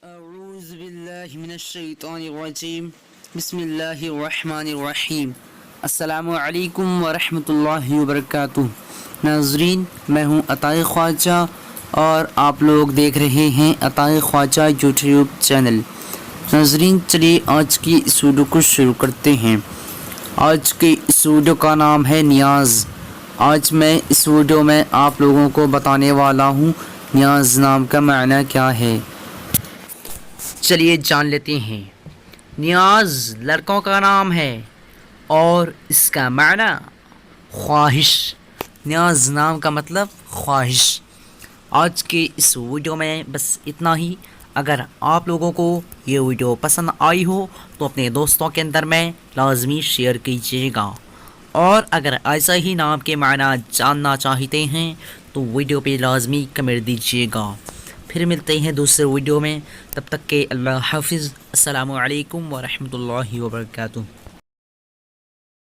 اعوذ باللہ من الشیطان الرجیم بسم اللہ الرحمن الرحیم السلام علیکم ورحمۃ اللہ وبرکاتہ۔ ناظرین، میں ہوں عطائے خواجہ اور آپ لوگ دیکھ رہے ہیں عطائے خواجہ یوٹیوب چینل۔ ناظرین، چلیے آج کی اس ویڈیو کو شروع کرتے ہیں۔ آج کے اس ویڈیو کا نام ہے نیاز۔ آج میں اس ویڈیو میں آپ لوگوں کو بتانے والا ہوں نیاز نام کا معنی کیا ہے۔ چلیے جان لیتے ہیں۔ نیاز لڑکوں کا نام ہے اور اس کا معنی خواہش۔ نیاز نام کا مطلب خواہش۔ آج کے اس ویڈیو میں بس اتنا ہی۔ اگر آپ لوگوں کو یہ ویڈیو پسند آئی ہو تو اپنے دوستوں کے اندر میں لازمی شیئر کیجیے گا، اور اگر ایسا ہی نام کے معنی جاننا چاہتے ہیں تو ویڈیو پہ لازمی کمنٹ دیجیے گا۔ پھر ملتے ہیں دوسرے ویڈیو میں، تب تک کے اللہ حافظ۔ السلام علیکم ورحمۃ اللہ وبرکاتہ۔